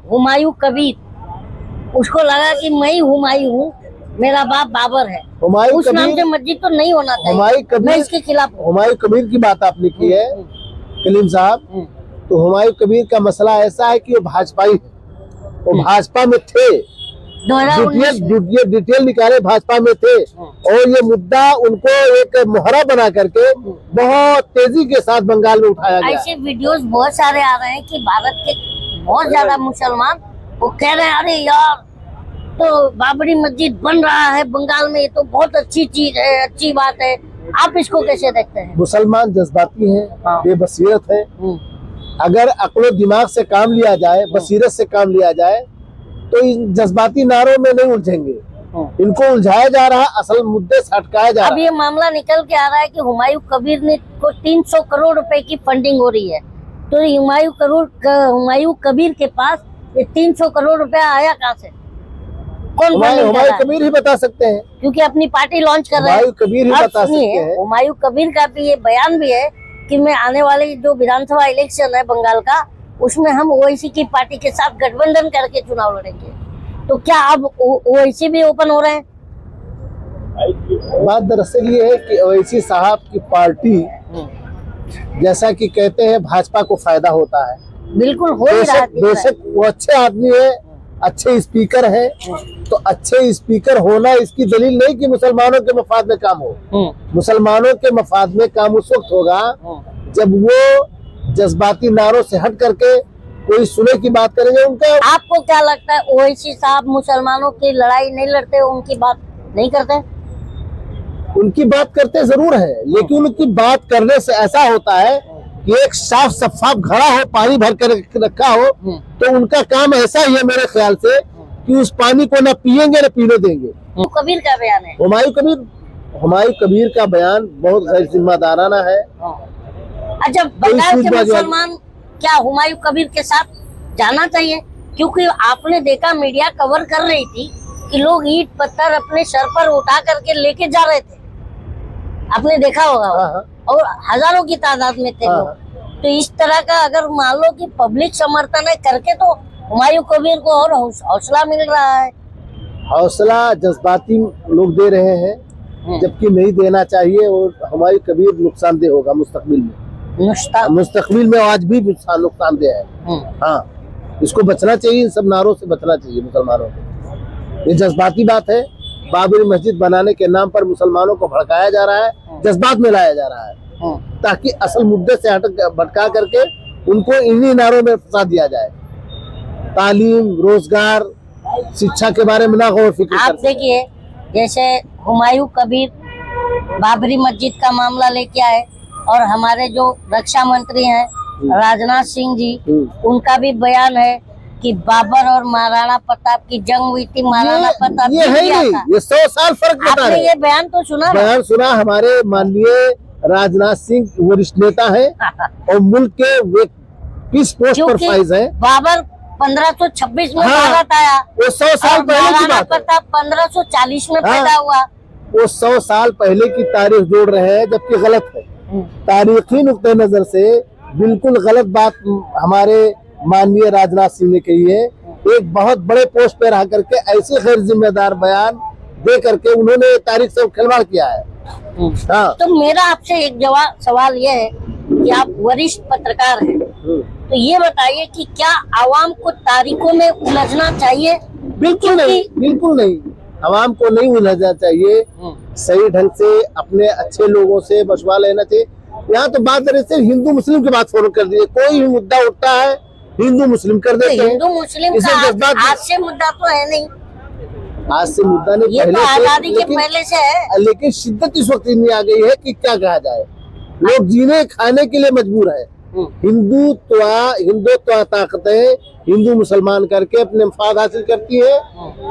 हुमायूं कबीर, उसको लगा कि मैं ही हुमायूं हूँ, मेरा बाप बाबर है, उस नाम से मस्जिद तो नहीं होना चाहिए। मैं इसके खिलाफ हूँ। हुमायूं कबीर की बात आपने की है कलीम साहब, तो हुमायूं कबीर का मसला ऐसा है कि वो भाजपाई है, वो भाजपा में थे, डिटेल निकाले भाजपा में थे, और ये मुद्दा उनको एक मुहरा बना करके बहुत तेजी के साथ बंगाल में उठाया गया। ऐसे वीडियोस बहुत सारे आ रहे हैं कि भारत के बहुत ज्यादा मुसलमान वो कह रहे हैं अरे यार तो बाबरी मस्जिद बन रहा है बंगाल में, ये तो बहुत अच्छी चीज है, अच्छी बात है। आप इसको कैसे देखते हैं? मुसलमान जज्बाती हैं, बेबसीरत है। अगर अक्लो दिमाग से काम लिया जाए, बसीरत से काम लिया जाए, तो इन जज्बाती नारों में नहीं उलझेंगे। इनको उलझाया जा रहा, असल मुद्दे से हटकाया जा रहा। अब ये मामला निकल के आ रहा है कि हुमायूं कबीर ने को 300 करोड़ रुपए की फंडिंग हो रही है, तो हुमायूं कबीर के पास ये 300 करोड़ रुपया आया कहाँ से? कौन हुमायूं कबीर ही बता सकते हैं, क्योंकि अपनी पार्टी लॉन्च कर रहे हैं। हुमायूं कबीर ही बता सकते हैं। हुमायूं कबीर का भी ये बयान भी है कि मैं आने वाले जो विधानसभा इलेक्शन है बंगाल का, उसमें हम ओवैसी की पार्टी के साथ गठबंधन करके चुनाव लड़ेंगे। तो क्या अब ओवैसी भी ओपन हो रहे हैं? बात दरअसल ये है कि ओवैसी साहब की पार्टी, जैसा कि कहते हैं, भाजपा को फायदा होता है। बिल्कुल हो ही रहा है। बेशक वो अच्छे आदमी है, अच्छे स्पीकर है, तो अच्छे स्पीकर होना इसकी दलील नहीं कि मुसलमानों के मफाद में काम हो। मुसलमानों के मफाद में काम उस वक्त होगा जब वो जज्बाती नारों से हट करके कोई सुने की बात करेंगे। उनका आपको क्या लगता है ओवैसी साहब मुसलमानों की लड़ाई नहीं लड़ते, उनकी बात नहीं करते? उनकी बात करते जरूर है, लेकिन उनकी बात करने से ऐसा होता है कि एक साफ शफाफ घड़ा हो, पानी भर कर रखा हो, तो उनका काम ऐसा ही है मेरे ख्याल से कि उस पानी को न पिएंगे न पीने देंगे। कबीर का बयान है, हुमायूं कबीर का बयान बहुत गैर जिम्मेदाराना है। अच्छा, बंगाल के मुसलमान क्या हुमायूं कबीर के साथ जाना चाहिए? क्योंकि आपने देखा, मीडिया कवर कर रही थी कि लोग ईंट पत्थर अपने सर पर उठा करके लेके जा रहे थे, आपने देखा होगा। और हजारों की तादाद में थे लोग। तो इस तरह का अगर मान लो कि पब्लिक समर्थन है करके, तो हुमायूं कबीर को और हौसला मिल रहा है। हौसला जज्बाती लोग दे रहे हैं, जबकि नहीं देना चाहिए, और हुमायूं कबीर नुकसानदेह होगा मुस्तकबिल में। मुस्तकबिल में आज भी नुकसानदेह है। हाँ, इसको बचना चाहिए, इन सब नारों से बचना चाहिए मुसलमानों को। ये जज्बाती बात है, बाबरी मस्जिद बनाने के नाम पर मुसलमानों को भड़काया जा रहा है, जज्बात में लाया जा रहा है, ताकि असल मुद्दे से भटका करके उनको इन्हीं नारों में फंसा दिया जाए। तालीम, रोजगार, शिक्षा के बारे में ना गौर फिक्र। आप देखिए, जैसे हुमायूं कबीर बाबरी मस्जिद का मामला लेके आए, और हमारे जो रक्षा मंत्री हैं राजनाथ सिंह जी, उनका भी बयान है कि बाबर और महाराणा प्रताप की जंग हुई थी, महाराणा प्रताप ये है नहीं, ये 100 साल फर्क बता रहे हैं। ये बयान तो सुना? बयान सुना। हमारे माननीय राजनाथ सिंह वरिष्ठ नेता है और मुल्क के पीस पोस्ट पर फाइज है। बाबर 1526 में भारत आया, वो 100 साल पहले की बात। प्रताप 1540 में पैदा हुआ। वो 100 साल पहले की तारीख जोड़ रहे हैं, जबकि गलत है। तारीखी नुक्ते नजर से बिल्कुल गलत बात हमारे माननीय राजनाथ सिंह ने कही है। एक बहुत बड़े पोस्ट पे रह करके ऐसे गैर जिम्मेदार बयान दे करके उन्होंने तारीख से खिलवाड़ किया है। हाँ। तो मेरा आपसे एक सवाल ये है कि आप वरिष्ठ पत्रकार हैं, तो ये बताइए कि क्या आवाम को तारीखों में उलझना चाहिए? बिल्कुल नहीं, बिल्कुल नहीं, आवाम को नहीं उलझना चाहिए। सही ढंग से अपने अच्छे लोगों से मशवरा लेना चाहिए। यहाँ तो बात दरअसल हिंदू मुस्लिम की बात फॉलो कर दी है, कोई भी मुद्दा उठता है हिंदू मुस्लिम कर देते हैं। हिंदू मुस्लिम का आज से मुद्दा तो है नहीं, आज से मुद्दा नहीं, ये तो आजादी के पहले से है। लेकिन शिद्दत इस वक्त इतनी आ गई है कि क्या कहा जाए, लोग जीने खाने के लिए मजबूर है। हिंदुत्व ताकतें हिंदू मुसलमान करके अपने मफाद हासिल करती है,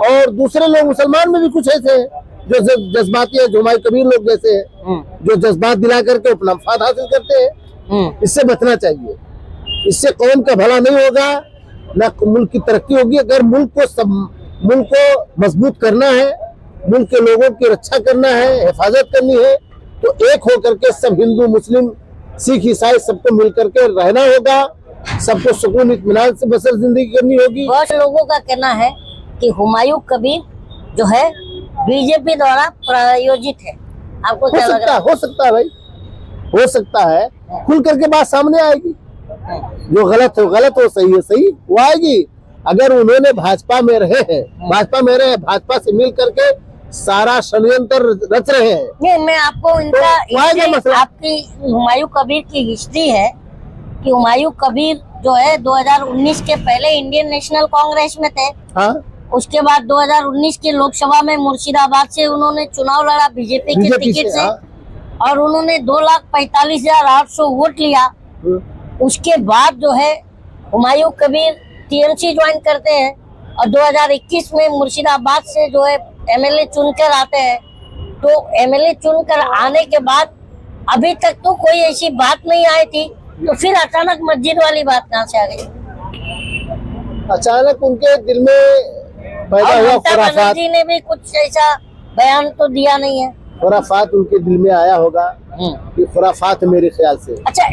और दूसरे लोग मुसलमान में भी कुछ ऐसे हैं जो जज्बाती है, हुमायूं कबीर लोग जैसे हैं, जो जज्बात दिला करके अपना मफाद हासिल करते हैं। इससे बचना चाहिए, इससे कौम का भला नहीं होगा, ना मुल्क की तरक्की होगी। अगर मुल्क को मजबूत करना है, मुल्क के लोगों की रक्षा करना है, हिफाजत करनी है, तो एक होकर के सब हिंदू मुस्लिम सिख ईसाई सबको मिलकर के रहना होगा, सबको सुकून इत्मीनान से बसर जिंदगी करनी होगी। बहुत से लोगों का कहना है कि हुमायूं कबीर जो है बीजेपी द्वारा प्रायोजित है। आपको क्या लग रहा है? हो सकता है भाई, हो सकता है। खुल करके बात सामने आएगी, जो गलत है गलत, हो सही है सही, वो आएगी। अगर उन्होंने भाजपा में रहे हैं, भाजपा से मिल करके सारा षड्यंत्र रच रहे हैं। नहीं, मैं आपको इनका आएगा मसला। आपकी हुमायूं कबीर की हिस्ट्री है कि हुमायूं कबीर जो है 2019 के पहले इंडियन नेशनल कांग्रेस में थे। हाँ, उसके बाद 2019 के लोकसभा में मुर्शिदाबाद से उन्होंने चुनाव लड़ा बीजेपी के टिकट से, हाँ। और उन्होंने 2,45,800 वोट लिया। उसके बाद जो है हुमायूं कबीर टीएमसी ज्वाइन करते हैं और 2021 में मुर्शिदाबाद से जो है एमएलए चुनकर आते हैं। तो एमएलए चुनकर आने के बाद अभी तक तो कोई ऐसी बात नहीं आई थी, तो फिर अचानक मस्जिद वाली बात कहाँ से आ गई? अचानक उनके दिल में पैदा हुआ ममता खुराफात। बनर्जी ने भी कुछ ऐसा बयान तो दिया नहीं है। खुराफात उनके दिल में आया होगा, ये खुराफात मेरे ख्याल से। अच्छा,